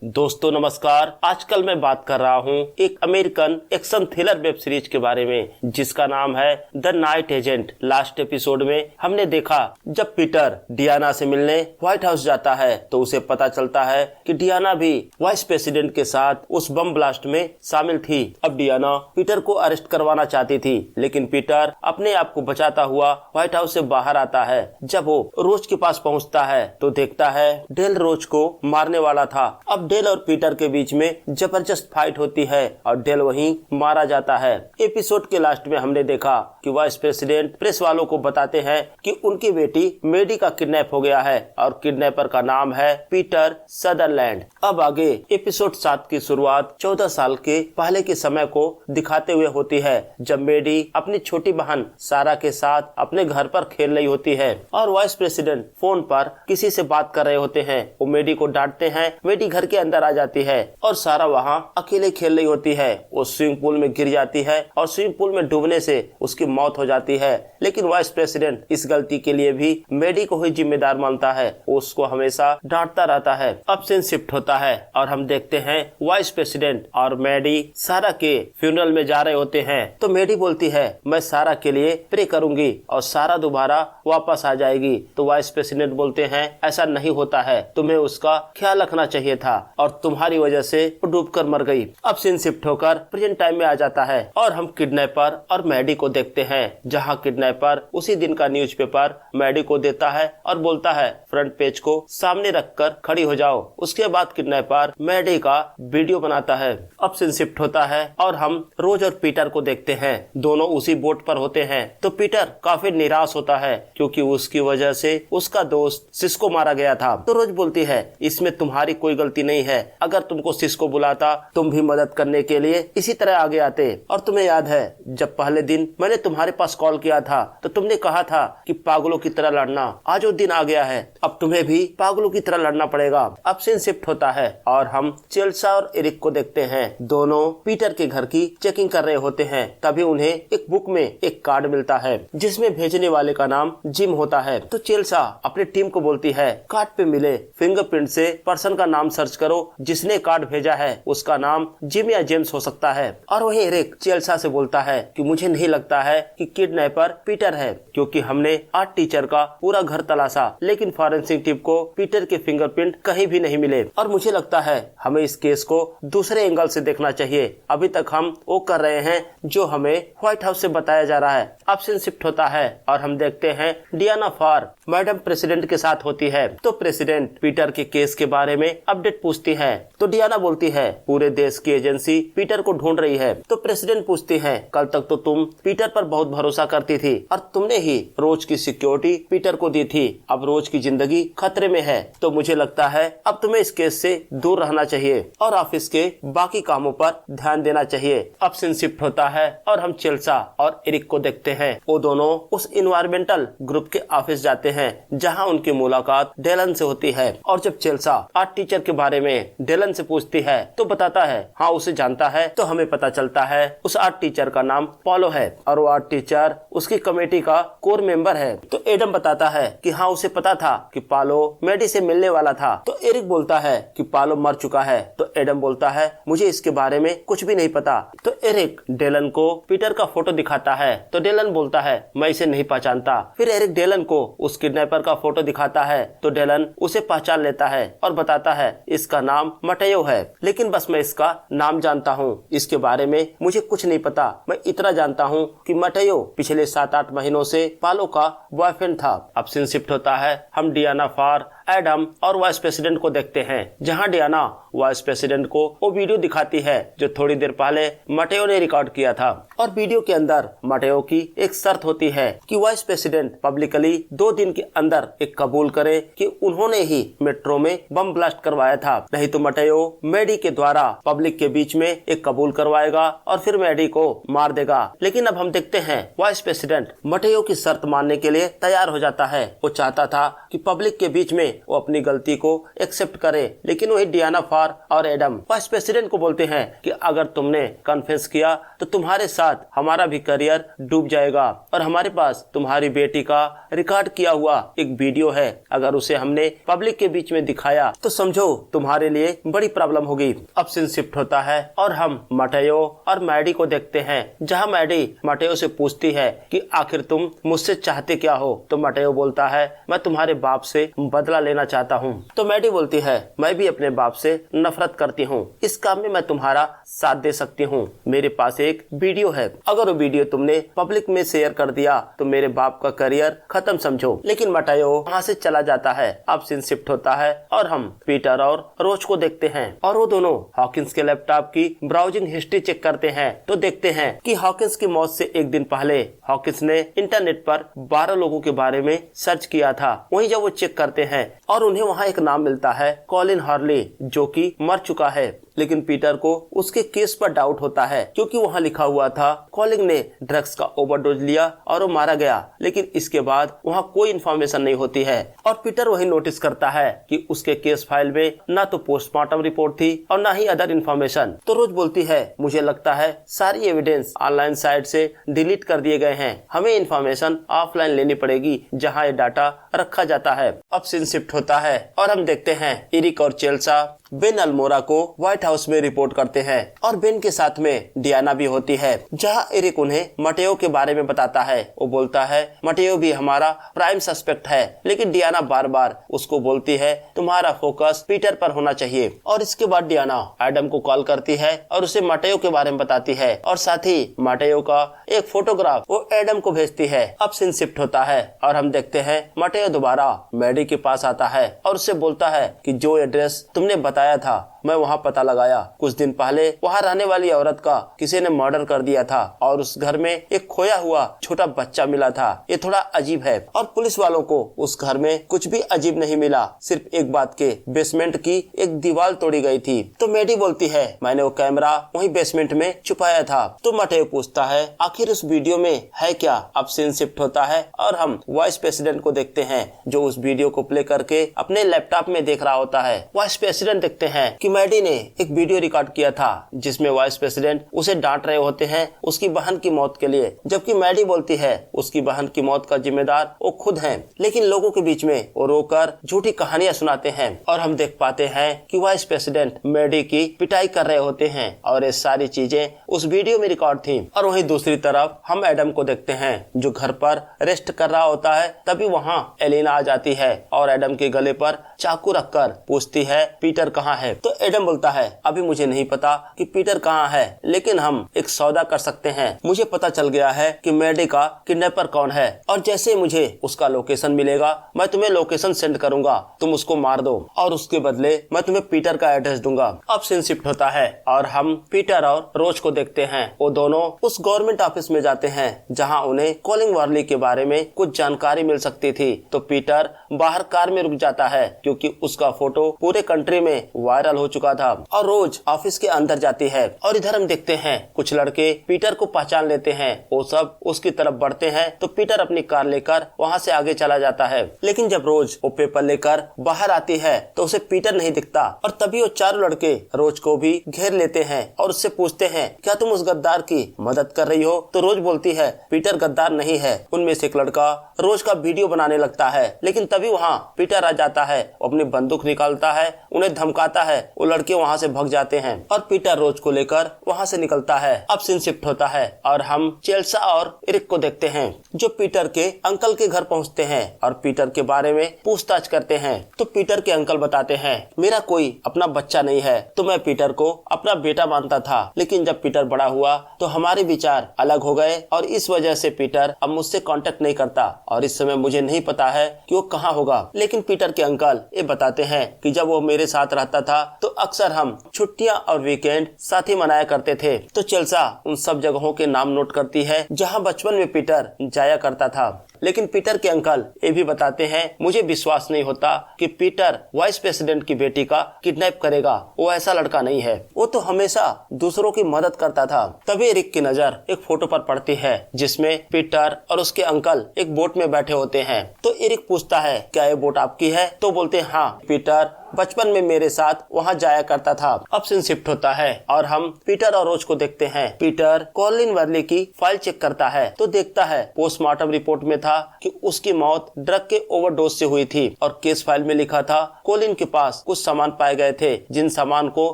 दोस्तों नमस्कार। आजकल मैं बात कर रहा हूँ एक American action thriller web series के बारे में जिसका नाम है the night agent. Last episode में हमने देखा जब पीटर डियाना से मिलने व्हाइट हाउस जाता है तो उसे पता चलता है कि डियाना भी वाइस प्रेसिडेंट के साथ उस बम ब्लास्ट में शामिल थी। अब डियाना पीटर को अरेस्ट करवाना चाहती थी, लेकिन पीटर अपने आप को बचाता हुआ व्हाइट हाउस से बाहर आता है। जब वो रोज के पास पहुँचता है तो देखता है डेल रोज को मारने वाला था। अब डेल और पीटर के बीच में जबरदस्त फाइट होती है और डेल वहीं मारा जाता है। एपिसोड के लास्ट में हमने देखा कि वाइस प्रेसिडेंट प्रेस वालों को बताते हैं कि उनकी बेटी मेडी का किडनैप हो गया है और किडनैपर का नाम है पीटर सदरलैंड। अब आगे एपिसोड 7 की शुरुआत 14 साल के पहले के समय को दिखाते हुए होती है, जब मेडी अपनी छोटी बहन सारा के साथ अपने घर पर खेल रही होती है और वाइस प्रेसिडेंट फोन पर किसी से बात कर रहे होते हैं। वो मेडी को डांटते हैं। मेडी घर के अंदर आ जाती है और सारा वहाँ अकेले खेल रही होती है। वो स्विमिंग पूल में गिर जाती है और स्विमिंग पूल में डूबने से उसकी मौत हो जाती है, लेकिन वाइस प्रेसिडेंट इस गलती के लिए भी मेडी को ही जिम्मेदार मानता है। वो उसको हमेशा डांटता रहता है। अब सीन शिफ्ट होता है और हम देखते हैं वाइस प्रेसिडेंट और मेडी सारा के फ्यूनरल में जा रहे होते हैं। तो मेडी बोलती है मैं सारा के लिए प्रे करूंगी और सारा दोबारा वापस आ जाएगी। तो वाइस प्रेसिडेंट बोलते हैं ऐसा नहीं होता है, तुम्हें उसका ख्याल रखना चाहिए था और तुम्हारी वजह से वो डूबकर मर गई। अब सीन शिफ्ट होकर प्रेजेंट टाइम में आ जाता है और हम किडनैपर और मैडी को देखते हैं, जहां किडनैपर उसी दिन का न्यूज़पेपर मैडी को देता है और बोलता है फ्रंट पेज को सामने रखकर खड़ी हो जाओ। उसके बाद किडनैपर मैडी का वीडियो बनाता है। अब सीन शिफ्ट होता है और हम रोज और पीटर को देखते हैं। दोनों उसी बोट पर होते हैं। तो पीटर काफी निराश होता है क्योंकि उसकी वजह से उसका दोस्त सिस्को मारा गया था। तो रोज बोलती है इसमें तुम्हारी कोई गलती नहीं है, अगर तुमको सिस्को बुलाता तुम भी मदद करने के लिए इसी तरह आगे आते। और तुम्हें याद है जब पहले दिन मैंने तुम्हारे पास कॉल किया था तो तुमने कहा था कि पागलों की तरह लड़ना। आज वो दिन आ गया है, अब तुम्हें भी पागलों की तरह लड़ना पड़ेगा। अब सीन शिफ्ट होता है और हम चेल्सा और एरिक को देखते हैं। दोनों पीटर के घर की चेकिंग कर रहे होते हैं। तभी उन्हें एक बुक में एक कार्ड मिलता है जिसमें भेजने वाले का नाम जिम होता है। तो चेल्सा अपनी टीम को बोलती है कार्ड पे मिले फिंगरप्रिंट से पर्सन का नाम सर्च करो, जिसने कार्ड भेजा है उसका नाम जिम या जेम्स हो सकता है। और वही एरिक चेल्सा से बोलता है कि मुझे नहीं लगता है कि किडनैपर पीटर है, क्योंकि हमने आर्ट टीचर का पूरा घर तलाशा लेकिन फॉरेंसिक टीम को पीटर के फिंगरप्रिंट कहीं भी नहीं मिले। और मुझे लगता है हमें इस केस को दूसरे एंगल से देखना चाहिए। अभी तक हम वो कर रहे हैं जो हमें व्हाइट हाउस से बताया जा रहा है। अब सीन शिफ्ट होता है और हम देखते हैं डियाना फार मैडम प्रेसिडेंट के साथ होती है। तो प्रेसिडेंट पीटर के केस के बारे में अपडेट पूछती है। तो डियाना बोलती है पूरे देश की एजेंसी पीटर को ढूंढ रही है। तो प्रेसिडेंट पूछती है कल तक तो तुम पीटर पर बहुत भरोसा करती थी और तुमने ही रोज की सिक्योरिटी पीटर को दी थी, अब रोज की जिंदगी खतरे में है। तो मुझे लगता है अब तुम्हें इस केस से दूर रहना चाहिए और ऑफिस के बाकी कामों पर ध्यान देना चाहिए। अब सीन शिफ्ट होता है और हम चेल्सा और एरिक को देखते हैं। वो दोनों उस इन्वायरमेंटल ग्रुप के ऑफिस जाते हैं जहां उनकी मुलाकात डेलन से होती है। और जब चेल्सा आर्ट टीचर के बारे में डेलन से पूछती है तो बताता है हाँ उसे जानता है। तो हमें पता चलता है उस आर्ट टीचर का नाम पॉलो है और वो आर्ट टीचर उसकी कमेटी का कोर मेंबर है। तो एडम बताता है कि हाँ उसे पता था कि पालो मेडी से मिलने वाला था। तो एरिक बोलता है कि पालो मर चुका है। तो एडम बोलता है मुझे इसके बारे में कुछ भी नहीं पता। तो एरिक डेलन को पीटर का फोटो दिखाता है। तो डेलन बोलता है मैं इसे नहीं पहचानता। फिर एरिक डेलन को उस किडनैपर का फोटो दिखाता है। तो डेलन उसे पहचान लेता है और बताता है इसका नाम मटेयो है, लेकिन बस मैं इसका नाम जानता हूँ, इसके बारे में मुझे कुछ नहीं पता। मैं इतना जानता हूँ कि मटेयो पिछले 7-8 महीनों से पालो का बॉयफ्रेंड था। अब सीन शिफ्ट होता है। हम डियाना फार, एडम और वाइस प्रेसिडेंट को देखते हैं, जहां डियाना वाइस प्रेसिडेंट को वो वीडियो दिखाती है जो थोड़ी देर पहले मटेयो ने रिकॉर्ड किया था। और वीडियो के अंदर मटेयो की एक शर्त होती है कि वाइस प्रेसिडेंट पब्लिकली 2 दिन के अंदर एक कबूल करे कि उन्होंने ही मेट्रो में बम ब्लास्ट करवाया था, नहीं तो मटेयो मेडी के द्वारा पब्लिक के बीच में एक कबूल करवाएगा और फिर मेडी को मार देगा। लेकिन अब हम देखते हैं वाइस प्रेसिडेंट मटेयो की शर्त मानने के लिए तैयार हो जाता है। वो चाहता था कि पब्लिक के बीच में वो अपनी गलती को एक्सेप्ट करे। लेकिन वही डियाना फार और एडम वाइस प्रेसिडेंट को बोलते हैं कि अगर तुमने कन्फेस किया तो तुम्हारे साथ हमारा भी करियर डूब जाएगा और हमारे पास तुम्हारी बेटी का रिकॉर्ड किया हुआ एक वीडियो है, अगर उसे हमने पब्लिक के बीच में दिखाया तो समझो तुम्हारे लिए बड़ी प्रॉब्लम होगी। अब सीन शिफ्ट होता है और हम मटेयो और मैडी को देखते हैं, जहां मैडी मटेयो से पूछती है कि आखिर तुम मुझसे चाहते क्या हो। तो मटेयो बोलता है मैं तुम्हारे बाप से बदला लेना चाहता हूँ। तो मैडी बोलती है मैं भी अपने बाप से नफरत करती हूँ, इस काम में मैं तुम्हारा साथ दे सकती हूँ। मेरे पास एक वीडियो है, अगर वो वीडियो तुमने पब्लिक में शेयर कर दिया तो मेरे बाप का करियर खत्म समझो। लेकिन मटेयो वहाँ से चला जाता है। अब सीन शिफ्ट होता है और हम पीटर और रोज को देखते हैं और वो दोनों हॉकिंस के लैपटॉप की ब्राउजिंग हिस्ट्री चेक करते हैं। तो देखते हैं कि हॉकिंस की मौत से एक दिन पहले हॉकिंस ने इंटरनेट पर 12 लोगों के बारे में सर्च किया था। वहीं जब वो चेक करते हैं और उन्हें वहाँ एक नाम मिलता है कॉलिन हॉर्ली, जो कि मर चुका है। लेकिन पीटर को उसके केस पर डाउट होता है क्योंकि वहाँ लिखा हुआ था कॉलिन ने ड्रग्स का ओवरडोज लिया और वो मारा गया। लेकिन इसके बाद वहाँ कोई इन्फॉर्मेशन नहीं होती है और पीटर वही नोटिस करता है कि उसके केस फाइल में ना तो पोस्टमार्टम रिपोर्ट थी और ना ही अदर इन्फॉर्मेशन। तो रोज बोलती है मुझे लगता है सारी एविडेंस ऑनलाइन साइट से डिलीट कर दिए गए हैं, हमें इन्फॉर्मेशन ऑफलाइन लेनी पड़ेगी जहाँ ये डाटा रखा जाता है। अब सीन शिफ्ट होता है और हम देखते हैं इरिक और चेल्सा बेन अल्मोरा को व्हाइट हाउस में रिपोर्ट करते हैं और बेन के साथ में डियाना भी होती है, जहां एरिक उन्हें मटेयो के बारे में बताता है। वो बोलता है मटेयो भी हमारा प्राइम सस्पेक्ट है, लेकिन डियाना बार बार उसको बोलती है तुम्हारा फोकस पीटर पर होना चाहिए। और इसके बाद डियाना एडम को कॉल करती है और उसे मटेयो के बारे में बताती है और साथ ही मटेयो का एक फोटोग्राफ वो एडम को भेजती है। अब सीन शिफ्ट होता है और हम देखते हैं मटेयो दोबारा मैडी के पास आता है और उससे बोलता है कि जो एड्रेस तुमने बताया था मैं वहाँ पता लगाया, कुछ दिन पहले वहाँ रहने वाली औरत का किसी ने मर्डर कर दिया था और उस घर में एक खोया हुआ छोटा बच्चा मिला था। ये थोड़ा अजीब है और पुलिस वालों को उस घर में कुछ भी अजीब नहीं मिला, सिर्फ एक बात के बेसमेंट की एक दीवार तोड़ी गई थी। तो मैडी बोलती है मैंने वो कैमरा वही बेसमेंट में छुपाया था। तो मटेयो पूछता है आखिर उस वीडियो में है क्या। अब सीन शिफ्ट होता है और हम वाइस प्रेसिडेंट को देखते हैं जो उस वीडियो को प्ले करके अपने लैपटॉप में देख रहा होता है। वाइस प्रेसिडेंट देखते हैं कि मैडी ने एक वीडियो रिकॉर्ड किया था जिसमें वाइस प्रेसिडेंट उसे डांट रहे होते हैं उसकी बहन की मौत के लिए, जबकि मैडी बोलती है उसकी बहन की मौत का जिम्मेदार वो खुद हैं। लेकिन लोगों के बीच में वो रोकर झूठी कहानियां सुनाते हैं और हम देख पाते हैं कि वाइस प्रेसिडेंट मैडी की पिटाई कर रहे होते हैं और ये सारी चीजें उस वीडियो में रिकॉर्ड थी। और वहीं दूसरी तरफ हम एडम को देखते हैं जो घर पर रेस्ट कर रहा होता है। तभी वहाँ एलिना आ जाती है और एडम के गले पर चाकू रखकर पूछती है पीटर कहाँ है। तो एडम बोलता है अभी मुझे नहीं पता कि पीटर कहाँ है, लेकिन हम एक सौदा कर सकते हैं। मुझे पता चल गया है कि मैडी का किडनैपर कौन है और जैसे मुझे उसका लोकेशन मिलेगा मैं तुम्हें लोकेशन सेंड करूंगा, तुम उसको मार दो और उसके बदले मैं तुम्हें पीटर का एड्रेस दूंगा। अब सीन शिफ्ट होता है और हम पीटर और रोज को देखते हैं। वो दोनों उस गवर्नमेंट ऑफिस में जाते हैं जहाँ उन्हें कॉलिन वार्ली के बारे में कुछ जानकारी मिल सकती थी। तो पीटर बाहर कार में रुक जाता है क्योंकि उसका फोटो पूरे कंट्री में वायरल हो चुका था और रोज ऑफिस के अंदर जाती है। और इधर हम देखते हैं कुछ लड़के पीटर को पहचान लेते हैं, वो सब उसकी तरफ बढ़ते हैं। तो पीटर अपनी कार लेकर वहाँ से आगे चला जाता है। लेकिन जब रोज वो पेपर लेकर बाहर आती है तो उसे पीटर नहीं दिखता और तभी वो चारों लड़के रोज को भी घेर लेते हैं और उससे पूछते हैं क्या तुम उस गद्दार की मदद कर रही हो। तो रोज बोलती है पीटर गद्दार नहीं है। उनमें से एक लड़का रोज का वीडियो बनाने लगता है, लेकिन तभी वहाँ पीटर आ जाता है, अपनी बंदूक निकालता है, उन्हें धमकाता है। वो लड़के वहाँ से भाग जाते हैं और पीटर रोज को लेकर वहाँ से निकलता है। अब सीन शिफ्ट होता है और हम चेल्सा और एरिक को देखते हैं जो पीटर के अंकल के घर पहुँचते हैं और पीटर के बारे में पूछताछ करते हैं। तो पीटर के अंकल बताते हैं मेरा कोई अपना बच्चा नहीं है, तो मैं पीटर को अपना बेटा मानता था, लेकिन जब पीटर बड़ा हुआ तो हमारे विचार अलग हो गए और इस वजह से पीटर अब मुझसे कांटेक्ट नहीं करता और इस समय मुझे नहीं पता है कि वो कहाँ होगा। लेकिन पीटर के अंकल ये बताते हैं कि जब वो मेरे साथ रहता था तो अक्सर हम छुट्टियां और वीकेंड साथ ही मनाया करते थे। तो चेल्सा उन सब जगहों के नाम नोट करती है जहां बचपन में पीटर जाया करता था। लेकिन पीटर के अंकल ये भी बताते हैं, मुझे विश्वास नहीं होता कि पीटर वाइस प्रेसिडेंट की बेटी का किडनैप करेगा। वो ऐसा लड़का नहीं है, वो तो हमेशा दूसरों की मदद करता था। तभी एरिक की नजर एक फोटो पर पड़ती है जिसमें पीटर और उसके अंकल एक बोट में बैठे होते हैं। तो एरिक पूछता है, क्या ये बोट आपकी है? तो बोलते हैं हाँ, पीटर बचपन में मेरे साथ वहाँ जाया करता था। अब सीन शिफ्ट होता है और हम पीटर और रोज को देखते हैं। पीटर कॉलिन वर्ली की फाइल चेक करता है तो देखता है पोस्टमार्टम रिपोर्ट में था कि उसकी मौत ड्रग के ओवरडोज से हुई थी और केस फाइल में लिखा था कॉलिन के पास कुछ सामान पाए गए थे, जिन सामान को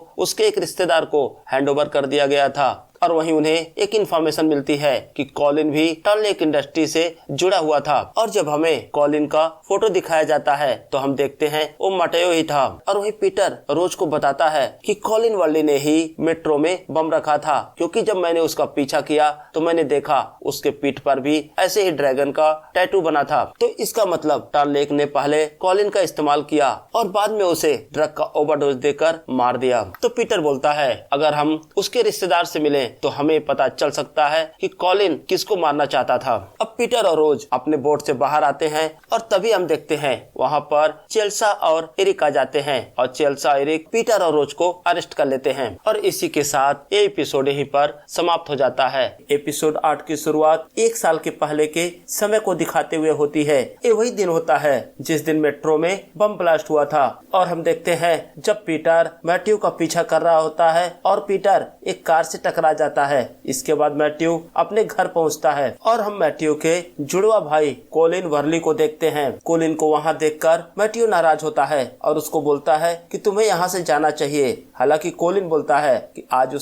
उसके एक रिश्तेदार को हैंडओवर कर दिया गया था। और वहीं उन्हें एक इन्फॉर्मेशन मिलती है कि कॉलिन भी टर्न लेक इंडस्ट्री से जुड़ा हुआ था। और जब हमें कॉलिन का फोटो दिखाया जाता है तो हम देखते हैं वो मटेयो ही था। और वहीं पीटर रोज को बताता है कि कॉलिन वर्ली ने ही मेट्रो में बम रखा था, क्योंकि जब मैंने उसका पीछा किया तो मैंने देखा उसके पीठ पर भी ऐसे ही ड्रैगन का टैटू बना था। तो इसका मतलब टर्न लेक ने पहले कॉलिन का इस्तेमाल किया और बाद में उसे ड्रग का ओवरडोज देकर मार दिया। तो पीटर बोलता है, अगर हम उसके रिश्तेदार से मिले तो हमें पता चल सकता है कि कॉलिन किसको मारना चाहता था। अब पीटर और रोज अपने बोट से बाहर आते हैं और तभी हम देखते हैं वहाँ पर चेल्सा और एरिक आ जाते हैं और चेल्सा एरिक पीटर और रोज को अरेस्ट कर लेते हैं। और इसी के साथ ये एपिसोड यहीं पर समाप्त हो जाता है। एपिसोड 8 की शुरुआत 1 साल के पहले के समय को दिखाते हुए होती है। ये वही दिन होता है जिस दिन मेट्रो में बम ब्लास्ट हुआ था। और हम देखते हैं जब पीटर मैथ्यू का पीछा कर रहा होता है और पीटर एक कार से टकरा जाता है। इसके बाद मैथ्यू अपने घर पहुंचता है और हम मैथ्यू के जुड़वा भाई कॉलिन वर्ली को देखते हैं। कॉलिन को वहां देखकर मैथ्यू नाराज होता है और उसको बोलता है कि तुम्हें यहाँ से जाना चाहिए। हालांकि कॉलिन बोलता है कि आज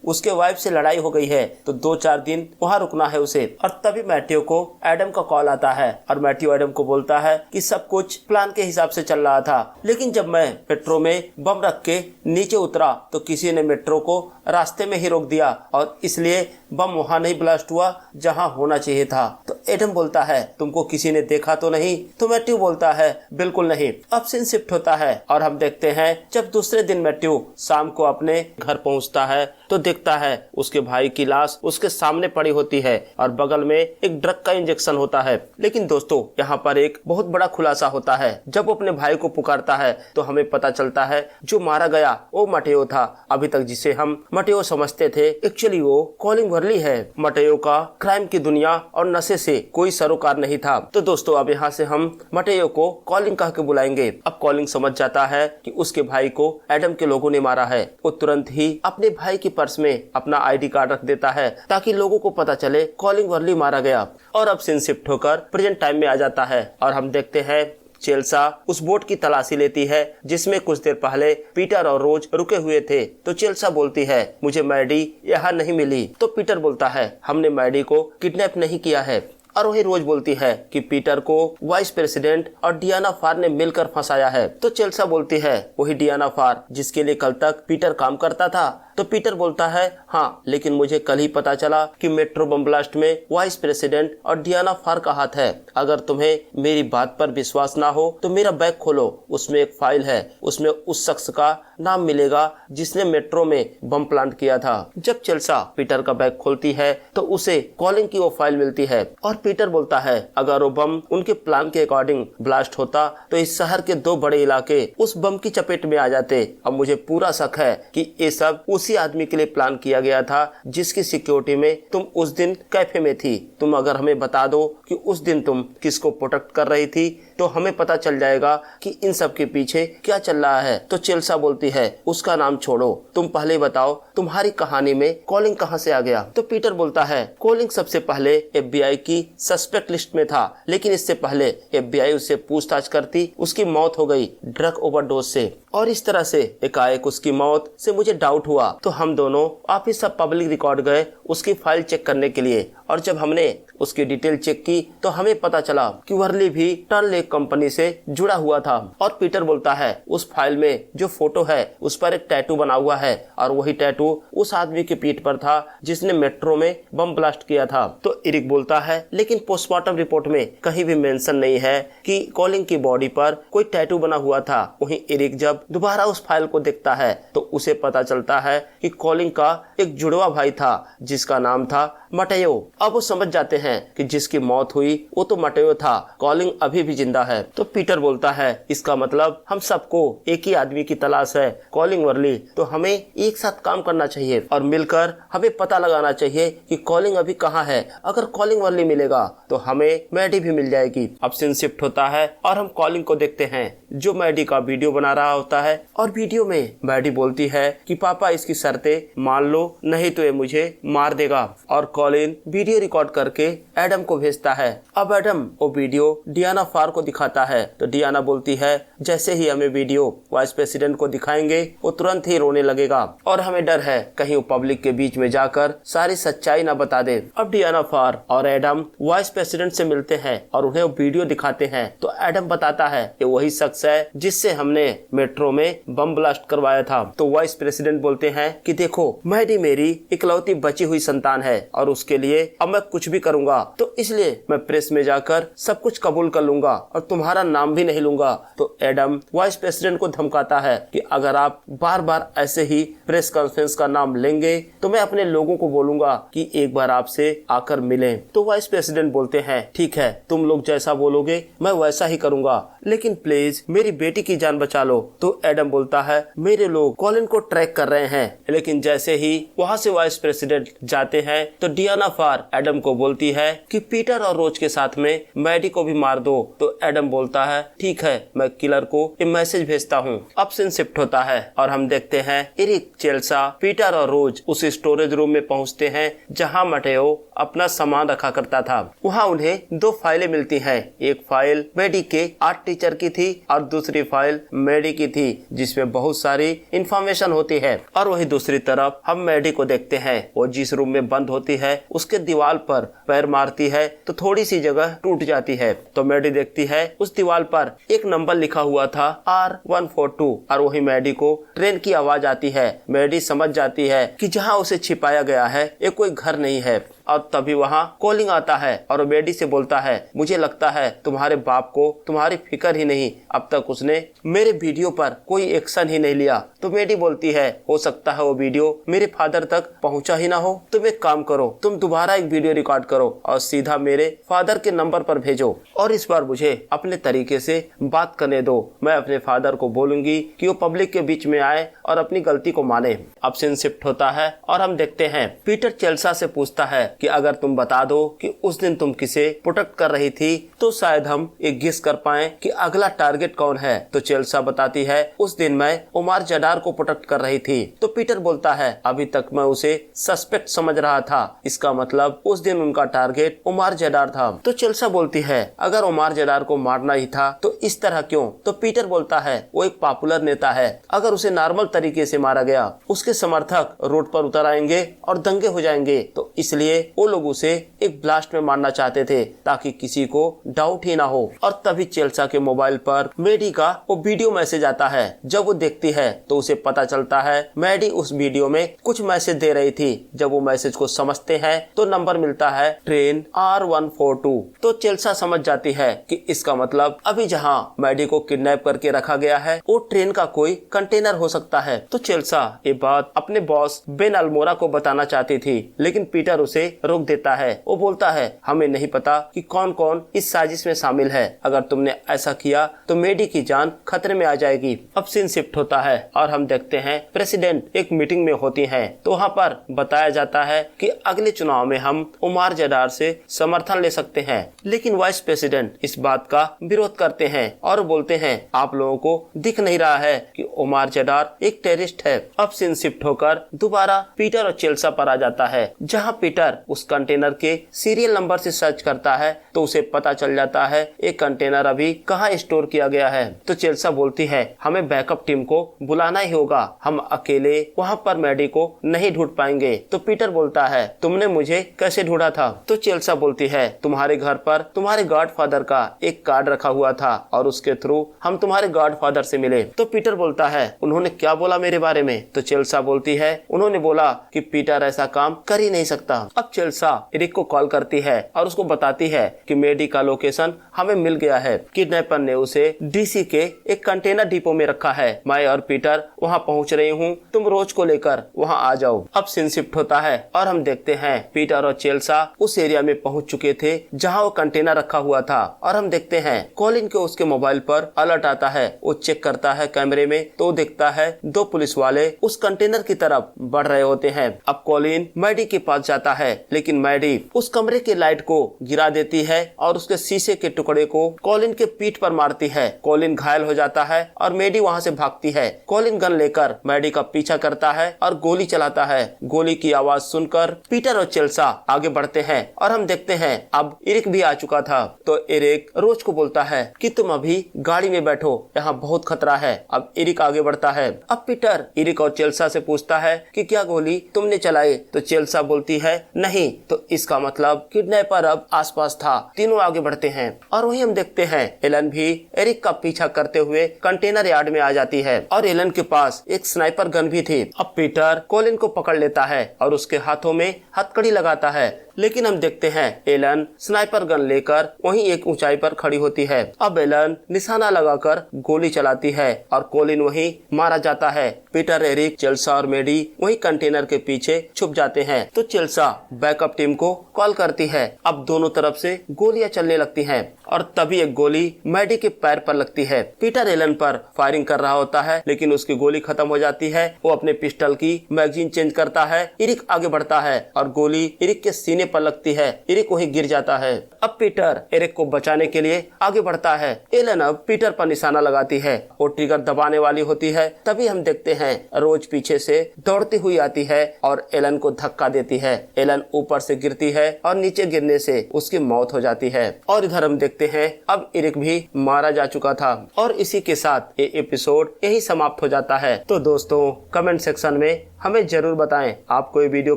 उसके वाइफ से लड़ाई हो गई है तो 2-4 दिन वहाँ रुकना है उसे। और तभी मैथ्यू को एडम का कॉल आता है और मैथ्यू एडम को बोलता है कि सब कुछ प्लान के हिसाब से चल रहा था, लेकिन जब मैं मेट्रो में बम रख के नीचे उतरा तो किसी ने मेट्रो को रास्ते में ही रोक दिया और इसलिए बम वहाँ नहीं ब्लास्ट हुआ जहाँ होना चाहिए था। तो एडम बोलता है, तुमको किसी ने देखा तो नहीं? तो मैथ्यू बोलता है, बिल्कुल नहीं। अब सीन शिफ्ट होता है और हम देखते हैं जब दूसरे दिन मैथ्यू शाम को अपने घर पहुँचता है तो देखता है उसके भाई की लाश उसके सामने पड़ी होती है और बगल में एक ड्रग का इंजेक्शन होता है। लेकिन दोस्तों यहाँ पर एक बहुत बड़ा खुलासा होता है। जब वो अपने भाई को पुकारता है तो हमें पता चलता है जो मारा गया वो मटेयो था। अभी तक जिसे हम मटेयो समझते थे एक्चुअली वो कॉलिन वर्ली है। मटेयो का क्राइम की दुनिया और नशे से कोई सरोकार नहीं था। तो दोस्तों अब यहाँ से हम मटेयो को कॉलिन कह के बुलाएंगे। अब कॉलिन समझ जाता है कि उसके भाई को एडम के लोगों ने मारा है। वो तुरंत ही अपने भाई की पर्स में अपना आईडी कार्ड रख देता है ताकि लोगों को पता चले कॉलिन वर्ली मारा गया। और अब सीन शिफ्ट होकर प्रेजेंट टाइम में आ जाता है और हम देखते हैं चेल्सा उस बोट की तलाशी लेती है जिसमें कुछ देर पहले पीटर और रोज रुके हुए थे। तो चेल्सा बोलती है, मुझे मैडी यहाँ नहीं मिली। तो पीटर बोलता है, हमने मैडी को किडनैप नहीं किया है। और वही रोज बोलती है कि पीटर को वाइस प्रेसिडेंट और डियाना फार ने मिलकर फंसाया है। तो चेल्सा बोलती है, वही डियाना फार जिसके लिए कल तक पीटर काम करता था। तो पीटर बोलता है, हाँ, लेकिन मुझे कल ही पता चला कि मेट्रो बम ब्लास्ट में वाइस प्रेसिडेंट और डियाना फार का हाथ है। अगर तुम्हें मेरी बात पर विश्वास ना हो तो मेरा बैग खोलो, उसमें एक फाइल है, उसमें उस शख्स का नाम मिलेगा जिसने मेट्रो में बम प्लांट किया था। जब चेल्सा पीटर का बैग खोलती है तो उसे कॉलिन की वो फाइल मिलती है और पीटर बोलता है, अगर वो बम उनके प्लान के अकॉर्डिंग ब्लास्ट होता तो इस शहर के 2 बड़े इलाके उस बम की चपेट में आ जाते। अब मुझे पूरा शक है कि ये सब उसी आदमी के लिए प्लान किया गया था जिसकी सिक्योरिटी में तुम उस दिन कैफे में थी। तुम अगर हमें बता दो कि उस दिन तुम किसको प्रोटेक्ट कर रही थी तो हमें पता चल जाएगा कि इन सब के पीछे क्या चल रहा है। तो चेल्सा बोलती है, उसका नाम छोड़ो, तुम पहले बताओ तुम्हारी कहानी में कॉलिंग कहाँ से आ गया। तो पीटर बोलता है, कॉलिंग सबसे पहले FBI की सस्पेक्ट लिस्ट में था, लेकिन इससे पहले FBI उससे पूछताछ करती उसकी मौत हो गई ड्रग ओवरडोज से। और इस तरह से एकाएक उसकी मौत से मुझे डाउट हुआ तो हम दोनों ऑफिस ऑफ पब्लिक रिकॉर्ड गए उसकी फाइल चेक करने के लिए। और जब हमने उसकी डिटेल चेक की तो हमें पता चला कि वर्ली भी टर्न लेक कंपनी से जुड़ा हुआ था। और पीटर बोलता है, उस फाइल में जो फोटो है उस पर एक टैटू बना हुआ है और वही टैटू उस आदमी के पीठ पर था जिसने मेट्रो में बम ब्लास्ट किया था। तो एरिक बोलता है, लेकिन पोस्टमार्टम रिपोर्ट में कहीं भी मेंशन नहीं है कि कॉलिंग की बॉडी पर कोई टैटू बना हुआ था। वहीं एरिक जब दोबारा उस फाइल को देखता है तो उसे पता चलता है कि कॉलिंग का एक जुड़वा भाई था जिसका नाम था मटेयो। अब वो समझ जाते हैं कि जिसकी मौत हुई वो तो मटेओ था, कॉलिंग अभी भी जिंदा है। तो पीटर बोलता है इसका मतलब हम सबको एक ही आदमी की तलाश है, कॉलिंग वर्ली। तो हमें एक साथ काम करना चाहिए और मिलकर हमें पता लगाना चाहिए कि कॉलिंग अभी कहाँ है। अगर कॉलिंग वर्ली मिलेगा तो हमें मैडी भी मिल जाएगी। अब सीन शिफ्ट होता है और हम कॉलिंग को देखते हैं जो मैडी का वीडियो बना रहा होता है और वीडियो में मैडी बोलती है कि पापा इसकी शर्तें मान लो नहीं तो ये मुझे मार देगा। और कॉलिन वीडियो रिकॉर्ड करके एडम को भेजता है। अब एडम वो वीडियो डियाना फार को दिखाता है तो डियाना बोलती है जैसे ही हमें वीडियो वाइस प्रेसिडेंट को दिखाएंगे वो तुरंत ही रोने लगेगा और हमें डर है कहीं वो पब्लिक के बीच में जाकर सारी सच्चाई न बता दे। अब डियाना फार और एडम वाइस प्रेसिडेंट से मिलते हैं और उन्हें वो वीडियो दिखाते हैं तो एडम बताता है कि वही शख्स है जिससे हमने मेट्रो में बम ब्लास्ट करवाया था। तो वाइस प्रेसिडेंट बोलते हैं कि देखो मैडी मेरी इकलौती बची हुई संतान है और उसके लिए अब मैं कुछ भी करूंगा, तो इसलिए मैं प्रेस में जाकर सब कुछ कबूल कर लूंगा और तुम्हारा नाम भी नहीं लूंगा। तो एडम वाइस प्रेसिडेंट को धमकाता है कि अगर आप बार बार ऐसे ही प्रेस कॉन्फ्रेंस का नाम लेंगे तो मैं अपने लोगों को बोलूंगा कि एक बार आपसे आकर मिलें। तो वाइस प्रेसिडेंट बोलते हैं ठीक है, तुम लोग जैसा बोलोगे मैं वैसा ही करूंगा, लेकिन प्लीज मेरी बेटी की जान बचा लो। तो एडम बोलता है मेरे लोग कॉलिन को ट्रैक कर रहे हैं। लेकिन जैसे ही वहाँ से वाइस प्रेसिडेंट जाते हैं तो डियाना फार एडम को बोलती है कि पीटर और रोज के साथ में मैडी को भी मार दो। तो एडम बोलता है ठीक है, मैं किलर को एक मैसेज भेजता हूँ। अब सीन शिफ्ट होता है और हम देखते हैं एरिक, चेल्सा, पीटर और रोज उस स्टोरेज रूम में पहुँचते हैं जहाँ मटेओ अपना सामान रखा करता था। वहाँ उन्हें दो फाइलें मिलती हैं। एक फाइल मैडी के आर्ट टीचर की थी और दूसरी फाइल मैडी की थी जिसमें बहुत सारी इंफॉर्मेशन होती है। और वही दूसरी तरफ हम मैडी को देखते हैं, वो जिस रूम में बंद होती है उसके दीवार पर पैर मारती है तो थोड़ी सी जगह टूट जाती है। तो मैडी देखती है उस दीवार पर एक नंबर लिखा हुआ था R142 और वही मैडी को ट्रेन की आवाज आती है। मैडी समझ जाती है कि जहाँ उसे छिपाया गया है ये कोई घर नहीं है। और तभी वहाँ कॉलिंग आता है और मैडी से बोलता है मुझे लगता है तुम्हारे बाप को तुम्हारी फिक्र ही नहीं, अब तक उसने मेरे वीडियो पर कोई एक्शन ही नहीं लिया। तो मैडी बोलती है हो सकता है वो वीडियो मेरे फादर तक पहुँचा ही ना हो। तुम एक काम करो, तुम दोबारा एक वीडियो रिकॉर्ड करो और सीधा मेरे फादर के नंबर पर भेजो और इस बार मुझे अपने तरीके से बात करने दो। मैं अपने फादर को बोलूंगी कि वो पब्लिक के बीच में आए और अपनी गलती को माने। अब सीन शिफ्ट होता है और हम देखते हैं पीटर चेल्सा से पूछता है कि अगर तुम बता दो कि उस दिन तुम किसे प्रोटेक्ट कर रही थी तो शायद हम एक गेस कर पाएं कि अगला टारगेट कौन है। तो चेल्सा बताती है उस दिन मैं उमार जडार को प्रोटेक्ट कर रही थी। तो पीटर बोलता है अभी तक मैं उसे सस्पेक्ट समझ रहा था, इसका मतलब उस दिन उनका टारगेट उमार जडार था। तो चेल्सा बोलती है अगर उमार जडार को मारना ही था तो इस तरह क्यों। तो पीटर बोलता है वो एक पॉपुलर नेता है, अगर उसे नॉर्मल तरीके से मारा गया उसके समर्थक रोड पर उतर आएंगे और दंगे हो जाएंगे, तो इसलिए वो लोग उसे एक ब्लास्ट में मारना चाहते थे ताकि किसी को डाउट ही ना हो। और तभी चेल्सा के मोबाइल पर मैडी का वो वीडियो मैसेज आता है। जब वो देखती है तो उसे पता चलता है मैडी उस वीडियो में कुछ मैसेज दे रही थी। जब वो मैसेज को समझते हैं तो नंबर मिलता है ट्रेन R142। तो चेल्सा समझ जाती है कि इसका मतलब अभी जहाँ मैडी को किडनैप करके रखा गया है वो ट्रेन का कोई कंटेनर हो सकता है। तो चेल्सा ये बात अपने बॉस बेन अल्मोरा को बताना चाहती थी, लेकिन पीटर उसे रोक देता है। वो बोलता है हमें नहीं पता कि कौन कौन इस साजिश में शामिल है, अगर तुमने ऐसा किया तो मैडी की जान खतरे में आ जाएगी। अब सीन शिफ्ट होता है और हम देखते हैं प्रेसिडेंट एक मीटिंग में होती हैं। तो वहाँ पर बताया जाता है कि अगले चुनाव में हम उमार जडार से समर्थन ले सकते हैं, लेकिन वाइस प्रेसिडेंट इस बात का विरोध करते हैं और बोलते हैं आप लोगों को दिख नहीं रहा है कि उमार जडार एक टेररिस्ट है। अब सीन शिफ्ट होकर दोबारा पीटर और चेल्सा पर आ जाता है, जहाँ पीटर उस कंटेनर के सीरियल नंबर से सर्च करता है तो उसे पता चल जाता है एक कंटेनर अभी कहाँ स्टोर किया गया है। तो चेल्सा बोलती है हमें बैकअप टीम को बुलाना ही होगा, हम अकेले वहाँ पर मैडी को नहीं ढूंढ पाएंगे। तो पीटर बोलता है तुमने मुझे कैसे ढूंढा था। तो चेल्सा बोलती है तुम्हारे घर पर तुम्हारे गॉडफादर का एक कार्ड रखा हुआ था और उसके थ्रू हम तुम्हारे गॉडफादर से मिले। तो पीटर बोलता है उन्होंने क्या बोला मेरे बारे में। तो चेल्सा बोलती है उन्होंने बोला कि पीटर ऐसा काम कर ही नहीं सकता। अब अब चेल्सा एरिक को कॉल करती है और उसको बताती है कि मेडी का लोकेशन हमें मिल गया है। किडनैपर ने उसे डीसी के एक कंटेनर डिपो में रखा है। मैं और पीटर वहाँ पहुँच रही हूँ, तुम रोज को लेकर वहाँ आ जाओ। अब सीन शिफ्ट होता है और हम देखते हैं पीटर और चेल्सा उस एरिया में पहुँच चुके थे जहाँ वो कंटेनर रखा हुआ था। और हम देखते हैं कॉलिन को उसके मोबाइल पर अलर्ट आता है। वो चेक करता है कैमरे में तो देखता है 2 पुलिस वाले उस कंटेनर की तरफ बढ़ रहे होते हैं। अब कॉलिन मैडी के पास जाता है, लेकिन मैडी उस कमरे के लाइट को गिरा देती है और उसके शीशे के टुकड़े को कॉलिन के पीठ पर मारती है। कॉलिन घायल हो जाता है और मैडी वहाँ से भागती है। कॉलिन गन लेकर मैडी का पीछा करता है और गोली चलाता है। गोली की आवाज सुनकर पीटर और चेल्सा आगे बढ़ते हैं और हम देखते हैं अब एरिक भी आ चुका था। तो एरिक रोज को बोलता है कि तुम अभी गाड़ी में बैठो, यहाँ बहुत खतरा है। अब एरिक आगे बढ़ता है। अब पीटर एरिक और चेल्सा से पूछता है कि क्या गोली तुमने चलाई? तो चेल्सा बोलती है नहीं। तो इसका मतलब किडनैपर अब आसपास था। तीनों आगे बढ़ते हैं और वहीं हम देखते हैं एलन भी एरिक का पीछा करते हुए कंटेनर यार्ड में आ जाती है और एलन के पास एक स्नाइपर गन भी थी। अब पीटर कॉलिन को पकड़ लेता है और उसके हाथों में हथकड़ी लगाता है, लेकिन हम देखते हैं एलन स्नाइपर गन लेकर वहीं एक ऊंचाई पर खड़ी होती है। अब एलन निशाना लगाकर गोली चलाती है और कॉलिन वहीं मारा जाता है। पीटर, एरिक, चेल्सा और मेडी वहीं कंटेनर के पीछे छुप जाते हैं। तो चेल्सा बैकअप टीम को कॉल करती है। अब दोनों तरफ से गोलियां चलने लगती हैं और तभी एक गोली मैडी के पैर पर लगती है। पीटर एलन पर फायरिंग कर रहा होता है, लेकिन उसकी गोली खत्म हो जाती है। वो अपने पिस्टल की मैगजीन चेंज करता है। एरिक आगे बढ़ता है और गोली एरिक के सीने पर लगती है। एरिक वहीं गिर जाता है। अब पीटर एरिक को बचाने के लिए आगे बढ़ता है। एलन अब पीटर पर निशाना लगाती है। वो ट्रिगर दबाने वाली होती है। तभी हम देखते हैं रोज पीछे से दौड़ती हुई आती है और एलन को धक्का देती है। एलन ऊपर से गिरती है और नीचे गिरने से उसकी मौत हो जाती है। और इधर हम देखते हैं अब एरिक भी मारा जा चुका था। और इसी के साथ ये एपिसोड यही समाप्त हो जाता है। तो दोस्तों कमेंट सेक्शन में हमें जरूर बताएं आपको ये वीडियो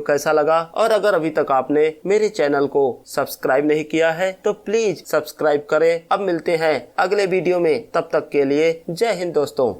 कैसा लगा, और अगर अभी तक आपने मेरे चैनल को सब्सक्राइब नहीं किया है तो प्लीज सब्सक्राइब करें। अब मिलते हैं अगले वीडियो में, तब तक के लिए जय हिंद दोस्तों।